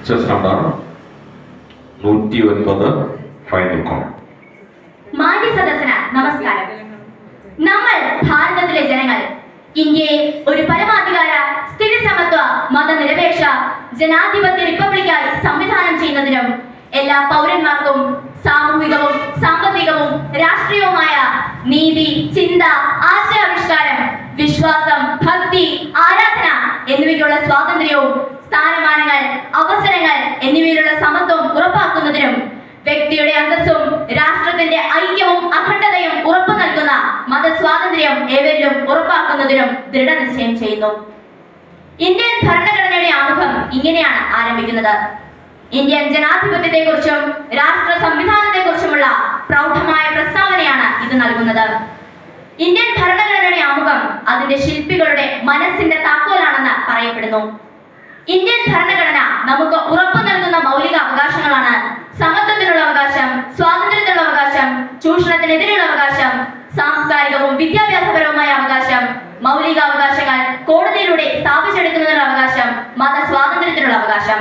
Chess number 109 final call. മാന്യ സദസ്സിന് നമസ്കാരം. നമ്മൾ ഭാരതത്തിലെ ജനങ്ങൾ ഇന്ത്യയെ ഒരു പരമാധികാര സ്ഥിതി സമത്വ മതനിരപേക്ഷ ജനാധിപത്യ റിപ്പബ്ലിക്കായി സംവിധാനം ചെയ്യുന്നതിനും എല്ലാ പൗരന്മാർക്കും സാമൂഹികവും സാമ്പത്തികവും രാഷ്ട്രീയവുമായ നീതി, ചിന്ത, ആശയാവിഷ്കാരം, വിശ്വാസം, ഭക്തി, ആരാധന എന്നിവയ്ക്കുള്ള സ്വാതന്ത്ര്യവും സ്ഥാനമാനങ്ങൾ, അവസരങ്ങൾ എന്നിവയിലുള്ള സമത്വം ഉറപ്പാക്കുന്നതിനും വ്യക്തിയുടെ അന്തസ്സും രാഷ്ട്രത്തിന്റെ ഐക്യവും അഖണ്ഡതയും ഉറപ്പു നൽകുന്ന മതസ്വാതന്ത്ര്യം ഏവരിലും ഉറപ്പാക്കുന്നതിനും ദൃഢനിശ്ചയം ചെയ്യുന്നു. ഇന്ത്യൻ ഭരണഘടനയുടെ ആമുഖം ഇങ്ങനെയാണ് ആരംഭിക്കുന്നത്: ഇന്ത്യൻ ജനാധിപത്യത്തെക്കുറിച്ചും രാഷ്ട്ര സംവിധാനത്തെക്കുറിച്ചുമുള്ള പ്രൗഢമായ പ്രസ്താവനയാണ് ഇത് നൽകുന്നത്. ഇന്ത്യൻ ഭരണഘടനയുടെ ആമുഖം അതിന്റെ ശില്പികളുടെ മനസ്സിന്റെ താക്കോലാണെന്ന് പറയപ്പെടുന്നു. ഇന്ത്യൻ ഭരണഘടന നമുക്ക് ഉറപ്പു നൽകുന്ന മൗലിക അവകാശങ്ങളാണ് സമത്വത്തിനുള്ള അവകാശം, സ്വാതന്ത്ര്യത്തിനുള്ള അവകാശം, ചൂഷണത്തിനെതിരെയുള്ള അവകാശം, സാംസ്കാരികവും വിദ്യാഭ്യാസപരവുമായ അവകാശം, മൗലിക അവകാശങ്ങൾ, കോടതിയിലൂടെ സ്ഥാപിച്ചെടുക്കുന്നതിനുള്ള അവകാശം, മതസ്വാതന്ത്ര്യത്തിനുള്ള അവകാശം.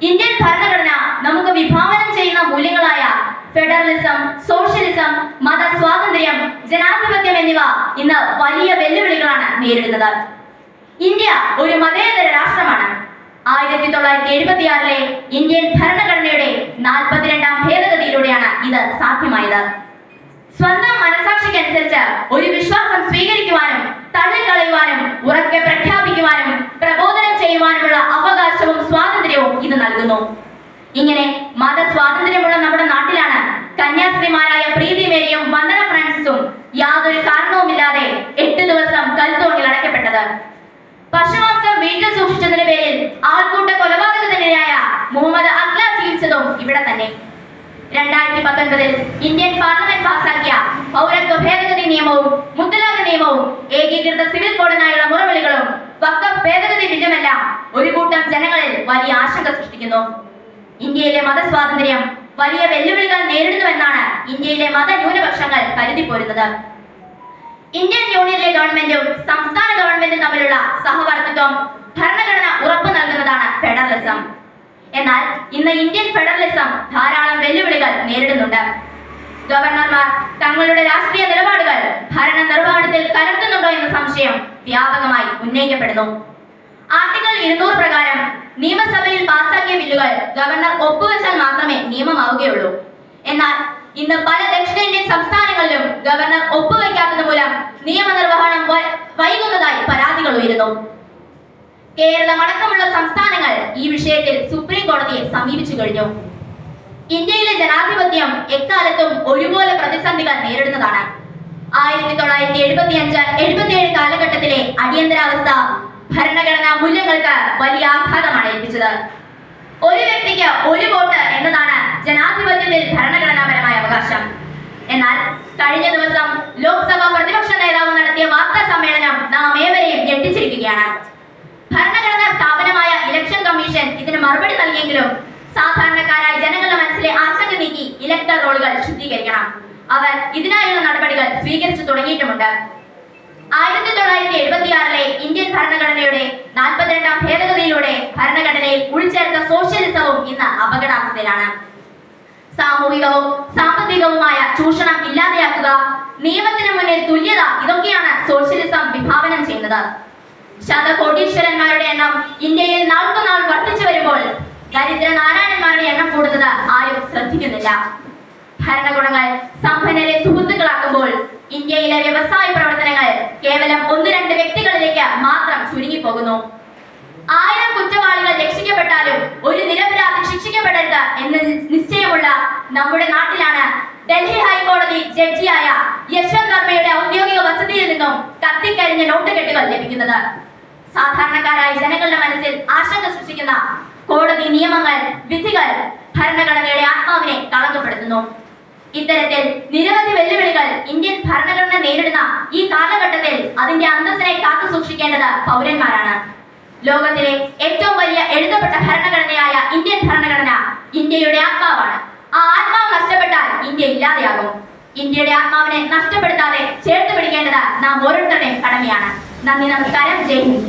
ഇന്ത്യൻ ഭരണഘടന നമുക്ക് വിഭാവനം ചെയ്യുന്ന മൂല്യങ്ങളായ ഫെഡറലിസം, സോഷ്യലിസം, മതസ്വാതന്ത്ര്യം, ജനാധിപത്യം എന്നിവ ഇന്ന് വലിയ വെല്ലുവിളികളാണ് നേരിടുന്നത്. ഇന്ത്യ ഒരു മതേതര രാഷ്ട്രമാണ്. 1976 ഇന്ത്യൻ ഭരണഘടനയുടെ 42ാം ഭേദഗതിയിലൂടെയാണ് ഇത് സാധ്യമായത്. സ്വന്തം മനസാക്ഷിക്കനുസരിച്ച് ഒരു വിശ്വാസം സ്വീകരിക്കുവാനും തള്ളിക്കളയുവാനും ഉറക്കെ പ്രഖ്യാപിക്കുവാനും പ്രബോധനം ചെയ്യുവാനുമുള്ള അവകാശവും സ്വാതന്ത്ര്യവും ഇത് നൽകുന്നു. ഇങ്ങനെ മതസ്വാതന്ത്ര്യമുള്ള നമ്മുടെ നാട്ടിലാണ് കന്യാസ്ത്രീമാരായ പ്രീതി മേരിയും വന്ദന ഫ്രാൻസിസും യാതൊരു കാരണവുമില്ലാതെ 8 ദിവസം കൽത്തോണിൽ അടയ്ക്കപ്പെട്ടത്. പശുമാംസം വീട്ടിൽ സൂക്ഷിച്ചതിന്റെ പേരിൽ ആൾക്കൂട്ട കൊലപാതകത്തിനിരയായ മുഹമ്മദ് അഖ്ലാ ജീവിച്ചതും ഇവിടെ തന്നെ. 2019 ഇന്ത്യൻ പാർലമെന്റ് പാസാക്കിയ പൗരത്വ ഭേദഗതി നിയമവും മുത്തലാഖ് നിയമവും ഏകീകൃത സിവിൽ കോഡിനായുള്ള മുറവിളികളും വഖഫ് ഭേദഗതി ബില്ലുമെല്ലാം ഒരു കൂട്ടം ജനങ്ങളിൽ വലിയ ആശങ്ക സൃഷ്ടിക്കുന്നു. ഇന്ത്യയിലെ മതസ്വാതന്ത്ര്യം വലിയ വെല്ലുവിളികൾ നേരിടുന്നുവെന്നാണ് ഇന്ത്യയിലെ മതന്യൂനപക്ഷങ്ങൾ കരുതിപ്പോരുന്നത്. ഇന്ത്യൻ യൂണിയനിലെ ഗവൺമെന്റും സംസ്ഥാന ഗവൺമെന്റും തമ്മിലുള്ള സഹവർത്തിത്വം ഭരണഘടന ഉറപ്പു നൽകുന്നതാണ് ഫെഡറലിസം. എന്നാൽ ഇന്ന് ഇന്ത്യൻ ഫെഡറലിസം ധാരാളം വെല്ലുവിളികൾ നേരിടുന്നുണ്ട്. ഗവർണർമാർ തങ്ങളുടെ രാഷ്ട്രീയ നിലപാടുകൾ ഭരണ നിർവഹണത്തിൽ കലർത്തുന്നുണ്ടോ എന്ന സംശയം വ്യാപകമായി ഉന്നയിക്കപ്പെടുന്നു. ആർട്ടിക്കിൾ 200 പ്രകാരം നിയമസഭയിൽ പാസാക്കിയ ബില്ലുകൾ ഗവർണർ ഒപ്പുവെച്ചാൽ മാത്രമേ നിയമമാവുകയുള്ളൂ. എന്നാൽ ഇന്ന് പല ദക്ഷിണേന്ത്യൻ സംസ്ഥാനങ്ങളിലും ഗവർണർ ഒപ്പുവെക്കാത്തത് മൂലം നിയമനിർവഹണം വൈകുന്നതായി പരാതികൾ ഉയരുന്നു. കേരളം അടക്കമുള്ള സംസ്ഥാനങ്ങൾ ഈ വിഷയത്തിൽ സുപ്രീം കോടതിയെ സമീപിച്ചു കഴിഞ്ഞു. ഇന്ത്യയിലെ ജനാധിപത്യം എക്കാലത്തും ഒരുപോലെ പ്രതിസന്ധികൾ നേരിടുന്നതാണ്. 1975-77 കാലഘട്ടത്തിലെ അടിയന്തരാവസ്ഥ ഭരണഘടനാ മൂല്യങ്ങൾക്ക് വലിയ ആഘാതമാണ് ഏൽപ്പിച്ചത്. ഒരു വ്യക്തിക്ക് ഒരു വോട്ട് എന്നതാണ് ജനാധിപത്യത്തിൽ ഭരണഘടനാപരമായ അവകാശം. എന്നാൽ കഴിഞ്ഞ ദിവസം ലോക്സഭാ പ്രതിപക്ഷ നേതാവ് നടത്തിയ വാർത്താ സമ്മേളനം നാം ഏവരെയും ഞെട്ടിച്ചിരിക്കുകയാണ്. ഭരണഘടനാ സ്ഥാപനമായ ഇലക്ഷൻ കമ്മീഷൻ ഇതിന് മറുപടി നൽകിയെങ്കിലും സാധാരണക്കാരായ ജനങ്ങളുടെ മനസ്സിലെ ആശങ്ക നീക്കി ഇലക്ടർ റോളുകൾ ശുദ്ധീകരിക്കണം. അവർ ഇതിനായുള്ള നടപടികൾ സ്വീകരിച്ചു തുടങ്ങിയിട്ടുമുണ്ട്. 1976 ഇന്ത്യൻ ഭരണഘടനയുടെ 42ാം ഭേദഗതിയിലൂടെ ഭരണഘടനയിൽ ഉൾച്ചേർത്ത സോഷ്യലിസവും ഇന്ന് അപകടാവസ്ഥയിലാണ്. സാമൂഹികവും സാമ്പത്തികവുമായ ചൂഷണം ഇല്ലാതെയാക്കുക, നിയമത്തിന് മുന്നിൽ തുല്യത, ഇതൊക്കെയാണ് സോഷ്യലിസം വിഭാവനം ചെയ്യുന്നത്. ശതകോടീശ്വരന്മാരുടെ എണ്ണം ഇന്ത്യയിൽ നാൾക്കുനാൾ വർദ്ധിച്ചു വരുമ്പോൾ ദരിദ്ര നാരായണന്മാരുടെ എണ്ണം കൂടുന്നത് ആരും ശ്രദ്ധിക്കുന്നില്ല. ഭരണകൂടങ്ങൾ സമ്പന്നരെ സുഹൃത്തുക്കളാക്കുമ്പോൾ ഇന്ത്യയിലെ വ്യവസായ പ്രവർത്തനങ്ങൾ കേവലം 1-2 വ്യക്തികളിലേക്ക് മാത്രം ചുരുങ്ങിപ്പോകുന്നു. 1000 കുറ്റവാളികൾ രക്ഷിക്കപ്പെട്ടാലും ഒരു നിരപരാധി ശിക്ഷിക്കപ്പെടരുത് എന്ന് നിശ്ചയമുള്ള നമ്മുടെ നാട്ടിലാണ് ഡൽഹി ഹൈക്കോടതി ജഡ്ജിയായ യശ്വന്ത് വർമ്മയുടെ ഔദ്യോഗിക വസതിയിൽ നിന്നും കത്തിക്കരിഞ്ഞ നോട്ടുകെട്ടുകൾ ലഭിക്കുന്നത്. സാധാരണക്കാരായ ജനങ്ങളുടെ മനസ്സിൽ ആശങ്ക സൃഷ്ടിക്കുന്ന കോടതി നിയമങ്ങൾ, വിധികൾ ഭരണഘടനയുടെ ആത്മാവിനെ കളങ്കപ്പെടുത്തുന്നു. ഇത്തരത്തിൽ നിരവധി വെല്ലുവിളികൾ ഇന്ത്യൻ ഭരണഘടന നേരിടുന്ന ഈ കാലഘട്ടത്തിൽ അതിന്റെ അന്തസ്സിനെ കാത്തു സൂക്ഷിക്കേണ്ടത് പൗരന്മാരാണ്. ലോകത്തിലെ ഏറ്റവും വലിയ എഴുതപ്പെട്ട ഭരണഘടനയായ ഇന്ത്യൻ ഭരണഘടന ഇന്ത്യയുടെ ആത്മാവാണ്. ആ ആത്മാവ് നഷ്ടപ്പെട്ടാൽ ഇന്ത്യ ഇല്ലാതെയാകും. ഇന്ത്യയുടെ ആത്മാവിനെ നഷ്ടപ്പെടുത്താതെ ചേർത്ത് പിടിക്കേണ്ടത് നാം ഓരോരുത്തരുടെയും കടമയാണ്. നന്ദി, നമസ്കാരം, ജയ് ഹിന്ദ്.